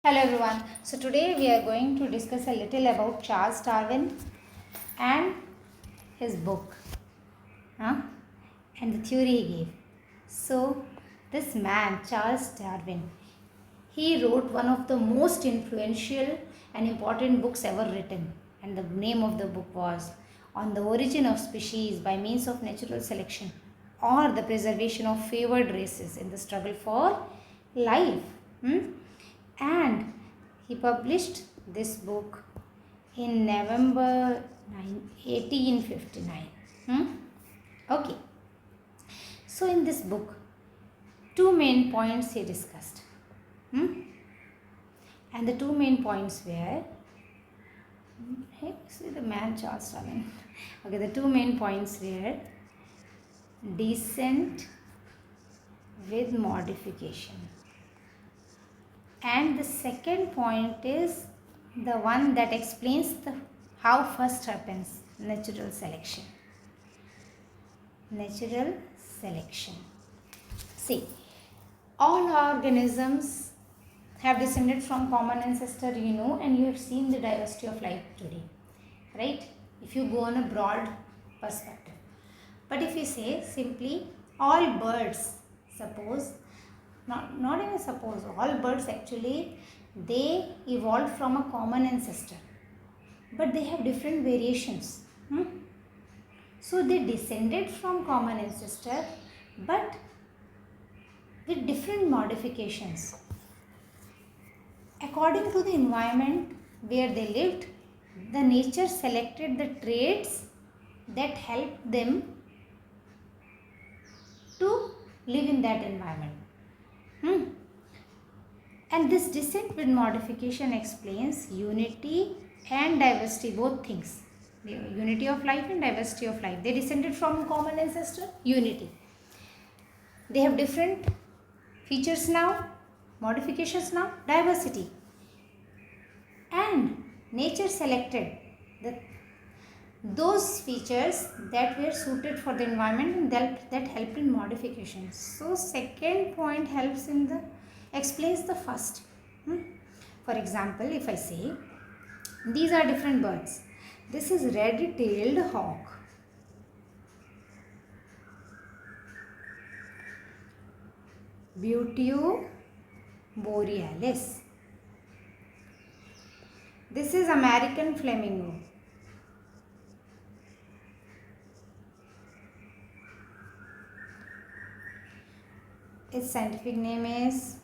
Hello everyone. So today we are going to discuss a little about Charles Darwin and his book huh? and the theory he gave. So this man Charles Darwin, he wrote one of the most influential and important books ever written, and the name of the book was On the Origin of Species by Means of Natural Selection, or the Preservation of Favored Races in the Struggle for Life. And he published this book in November 1859. Okay. So in this book, two main points he discussed. And the two main points were, hey, see the man Charles Darwin. Okay, the two main points were descent with modification. And the second point is the one that explains how first happens, natural selection. Natural selection. See, all organisms have descended from common ancestor, and you have seen the diversity of life today, right? If you go on a broad perspective. But if you say simply all birds, suppose, not even suppose, all birds actually, they evolved from a common ancestor, but they have different variations. So they descended from common ancestor, but with different modifications. According to the environment where they lived, the nature selected the traits that helped them to live in that environment. And this descent with modification explains unity and diversity, both things. Unity of life and diversity of life. They descended from common ancestor, unity. They have different features now, modifications now, diversity. And nature selected those features that were suited for the environment and that helped in modifications. So second point explains the first. For example, if I say these are different birds. This is red-tailed hawk. Buteo borealis. This is American flamingo. Its scientific name is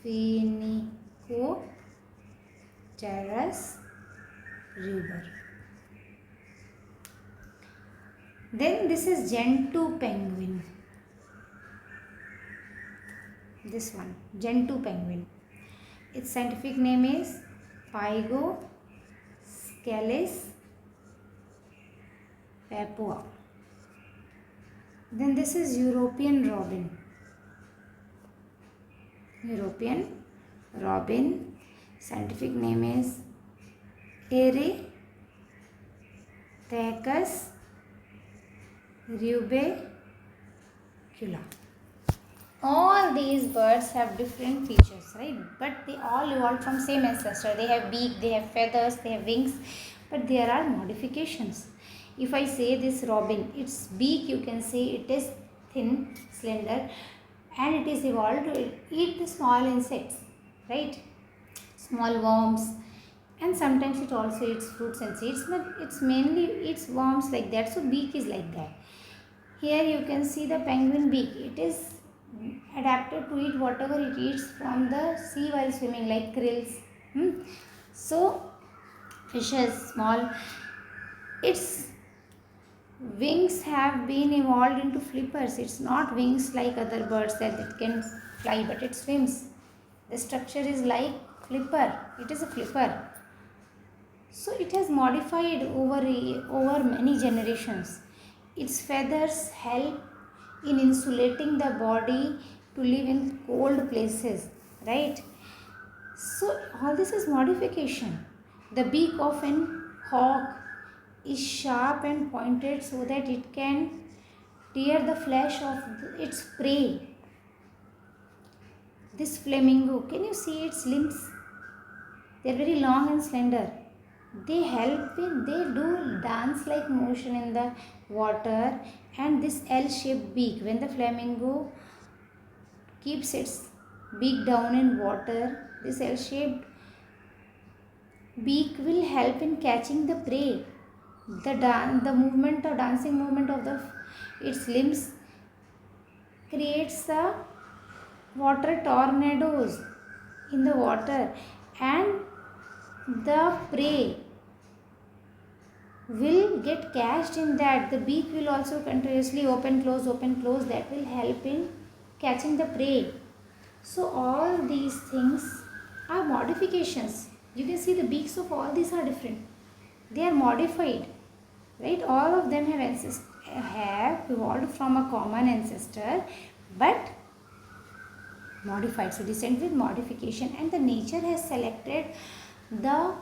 Phoenicopterus ruber. Then this is Gentoo penguin. This one, Gentoo penguin. Its scientific name is Pygoscelis papua. Then this is European robin. European robin. Scientific name is Eretacus rubecula. All these birds have different features, right? But they all evolved from same ancestor. They have beak, they have feathers, they have wings, but there are modifications. If I say this robin, its beak, you can see it is thin, slender, and it is evolved to eat the small insects, right? Small worms, and sometimes it also eats fruits and seeds, but it's mainly eats worms like that, so beak is like that. Here you can see the penguin beak. It is adapted to eat whatever it eats from the sea while swimming, like krills. So fishes, small. Its wings have been evolved into flippers. It's not wings like other birds that it can fly, but it swims. The structure is like flipper. It is a flipper. So it has modified over many generations. Its feathers help in insulating the body to live in cold places, right? So all this is modification. The beak of an hawk is sharp and pointed so that it can tear the flesh of its prey. This flamingo, can you see its limbs? They are very long and slender. They do dance like motion in the water, and this L-shaped beak, when the flamingo keeps its beak down in water, this L-shaped beak will help in catching the prey. The movement or dancing movement of its limbs creates the water tornadoes in the water, and the prey will get catched in that. The beak will also continuously open close. That will help in catching the prey. So all these things are modifications. You can see the beaks of all these are different. They are modified, right? All of them have evolved from a common ancestor, but modified. So descent with modification, and the nature has selected the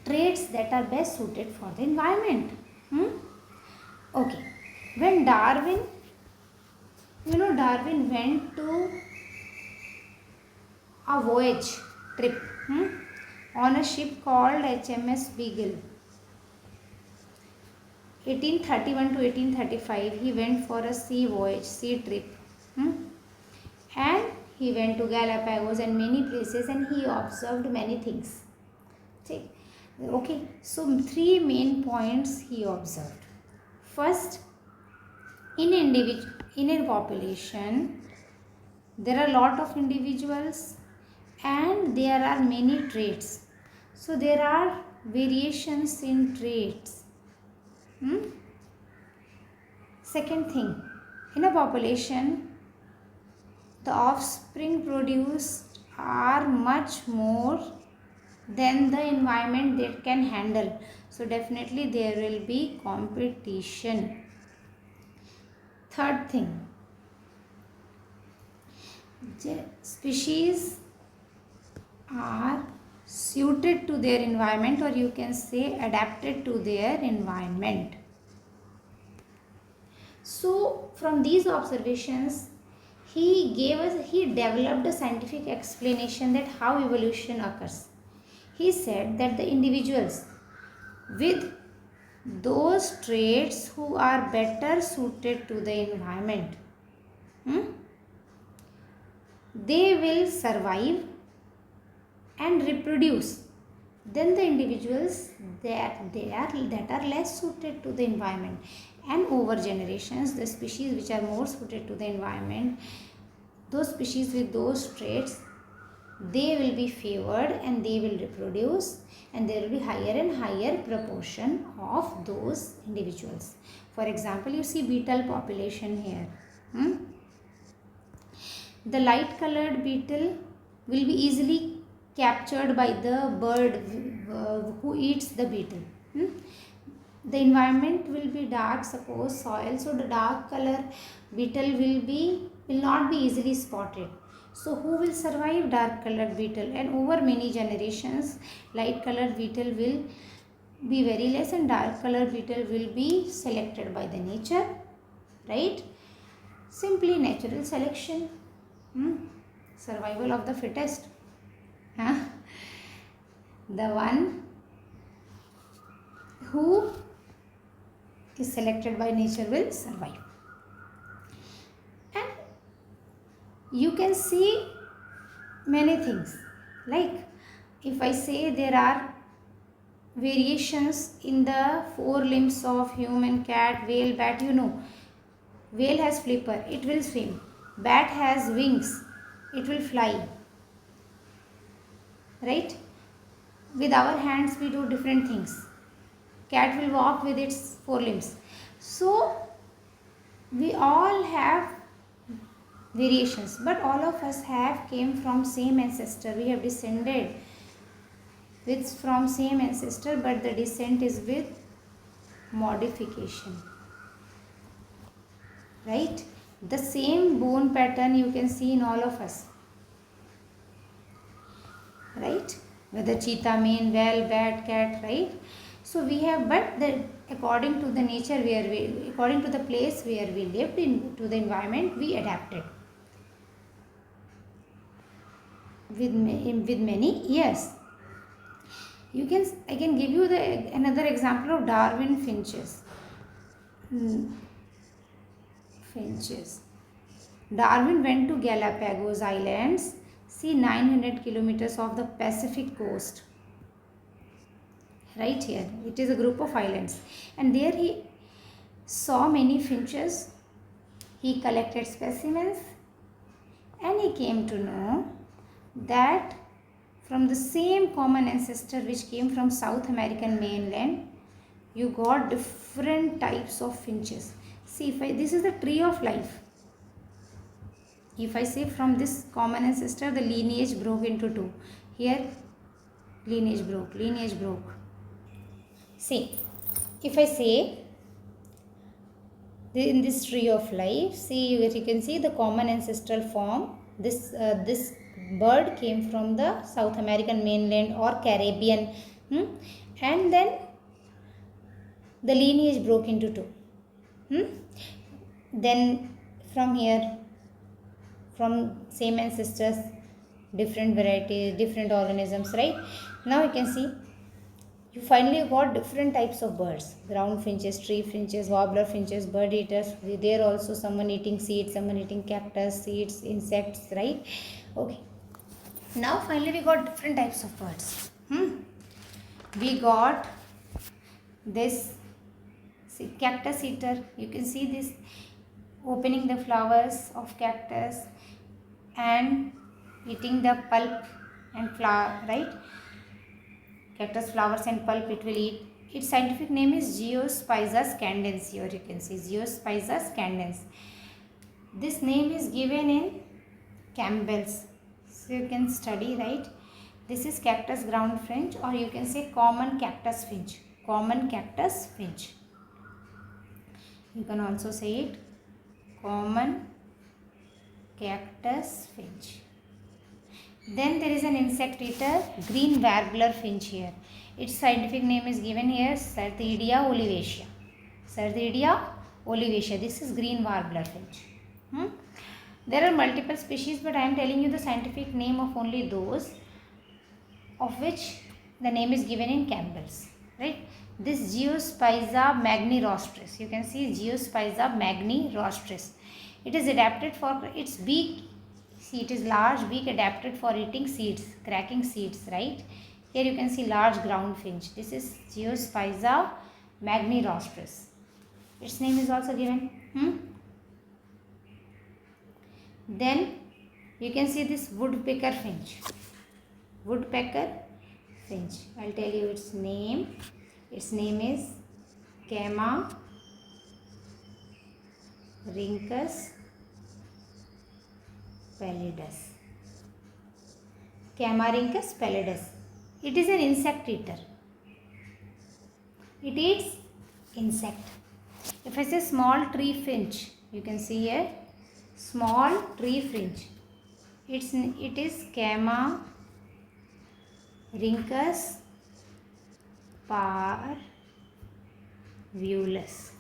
traits that are best suited for the environment. Okay. When Darwin went to a voyage trip on a ship called HMS Beagle. 1831 to 1835, he went for a sea trip. And he went to Galapagos and many places, and he observed many things. Okay, so 3 main points he observed. First, in a population, there are a lot of individuals and there are many traits. So there are variations in traits. Second thing, in a population, the offspring produced are much more than the environment that can handle. So definitely there will be competition. Third thing, species are suited to their environment, or you can say adapted to their environment. So from these observations, he developed a scientific explanation that how evolution occurs. He said that the individuals with those traits who are better suited to the environment, they will survive and reproduce than the individuals that are less suited to the environment. And over generations, the species which are more suited to the environment, those species with those traits, they will be favored and they will reproduce, and there will be higher and higher proportion of those individuals. For example, you see beetle population here. The light colored beetle will be easily captured by the bird who eats the beetle. The environment will be dark, suppose soil, so the dark color beetle will not be easily spotted. So who will survive? Dark colored beetle. And over many generations, light colored beetle will be very less and dark colored beetle will be selected by the nature, right? Simply natural selection. Survival of the fittest. The one who is selected by nature will survive. And you can see many things, like if I say there are variations in the 4 limbs of human, cat, whale, bat, whale has flipper, it will swim. Bat has wings, it will fly, right? With our hands we do different things. Cat will walk with its 4 limbs. So we all have variations, but all of us came from same ancestor. We have descended from same ancestor, but the descent is with modification, right? The same bone pattern you can see in all of us, right? Whether cheetah, mane, whale, bat, cat, right? So we have, but according to the nature according to the place where we lived, to the environment we adapted. with many ears. I can give you the another example of Darwin finches. Hmm, finches. Darwin went to Galapagos Islands, see 900 kilometers of the Pacific coast. Right here, it is a group of islands, and there he saw many finches. He collected specimens, and he came to know that from the same common ancestor which came from South American mainland, you got different types of finches. See, this is the tree of life. If I say from this common ancestor, the lineage broke into two. Here, lineage broke. See, if I say in this tree of life, see, you can see the common ancestral form. This bird came from the South American mainland or Caribbean, and then the lineage broke into two. Then from here, from same ancestors, different varieties, different organisms, right? Now you can see you finally got different types of birds: ground finches, tree finches, warbler finches, bird eaters. There also someone eating seeds, someone eating cactus seeds, insects, right? Okay, now finally we got different types of birds. We got this, see, cactus eater. You can see this opening the flowers of cactus and eating the pulp and flower, right? Cactus flowers and pulp it will eat. Its scientific name is Geospiza scandens. Here you can see Geospiza scandens. This name is given in Campbell's, so you can study, right? This is cactus ground finch, or you can say common cactus finch. Common cactus finch. You can also say it common cactus finch. Then there is an insect eater, green warbler finch here. Its scientific name is given here, Certhidea olivacea. Certhidea olivacea. This is green warbler finch. There are multiple species, but I am telling you the scientific name of only those of which the name is given in Campbell's, right? This Geospiza magnirostris. You can see Geospiza magnirostris. It is adapted for its beak. See, it is large beak adapted for eating seeds, cracking seeds, right? Here you can see large ground finch. This is Geospiza magnirostris. Its name is also given. Then you can see this woodpecker finch. Woodpecker finch. I'll tell you its name. Its name is Camarhynchus pallidus. Camarhynchus pallidus. It is an insect eater. It eats insect. If I say small tree finch, you can see here small tree finch. It is Camarhynchus parvulus.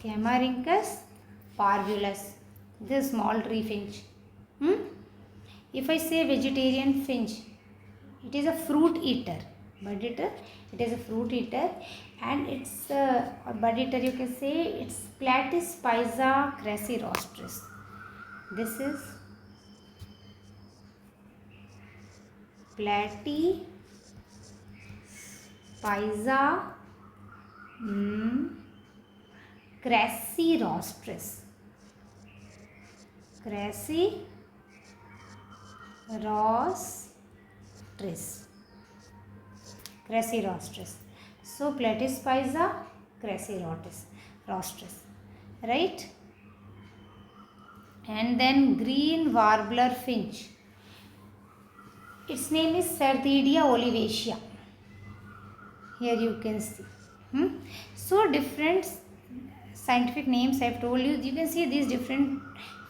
Camarhynchus parvulus. This is small tree finch. If I say vegetarian finch, it is a fruit eater. Bird eater. It is a fruit eater, and it's a bird eater. You can say it's Platyspiza crassirostris. This is Platyspiza crassirostris. Crassirostris. So Platyspiza crassirostris, right? And then green warbler finch. Its name is Certhidea olivacea. Here you can see. So different scientific names I have told you. You can see these different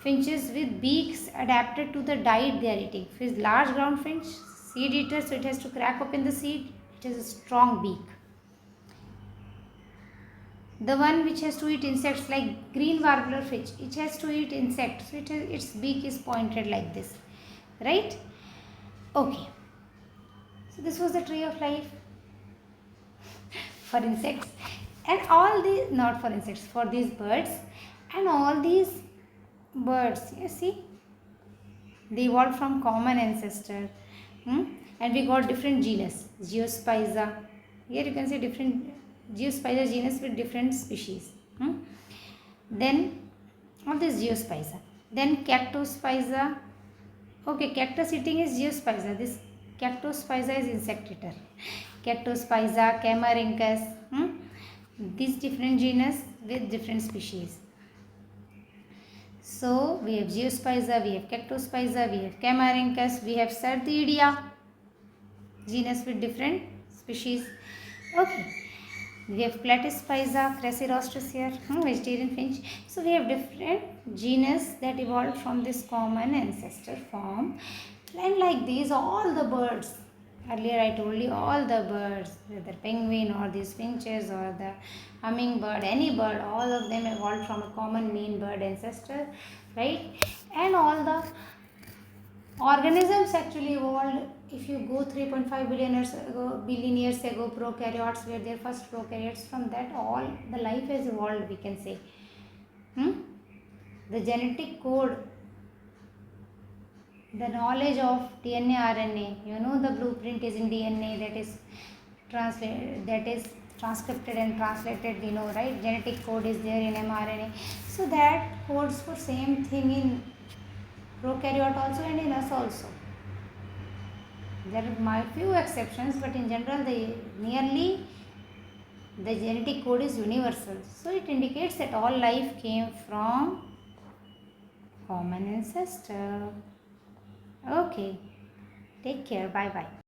finches with beaks adapted to the diet they are eating. If it is large ground finch, seed eater, so it has to crack open the seed. It has a strong beak. The one which has to eat insects, like green warbler finch, it has to eat insects, so its beak is pointed like this, right? Okay. this was the tree of life for insects, and all these, not for insects, for these birds, and all these birds, you see, they evolved from common ancestor. Hmm? And we got different genus, Geospiza. Here you can see different Geospiza genus with different species. Hmm? Then all this Geospiza. Then Cactospiza. Okay, cactus eating is Geospiza. This Cactospiza is insect eater. Cactospiza, Camarynchus. These different genus with different species. So we have Geospiza, we have Cactospiza, we have Camarynchus, we have Sardidia, genus with different species. Okay. We have Platyspiza, Crassirostris here, vegetarian finch. So we have different genus that evolved from this common ancestor form. And like these, all the birds. Earlier I told you all the birds, whether penguin or these finches or the hummingbird, any bird, all of them evolved from a common mean bird ancestor, right? And all the organisms actually evolved. If you go 3.5 billion years ago, prokaryotes were their first prokaryotes. From that, all the life has evolved, we can say. The genetic code, the knowledge of DNA, RNA, you know, the blueprint is in DNA, that is transcripted and translated, you know, right? Genetic code is there in mRNA. So that codes for same thing in prokaryote also and in us also. There are few exceptions, but in general the genetic code is universal. So it indicates that all life came from common ancestor. Okay, take care, bye bye.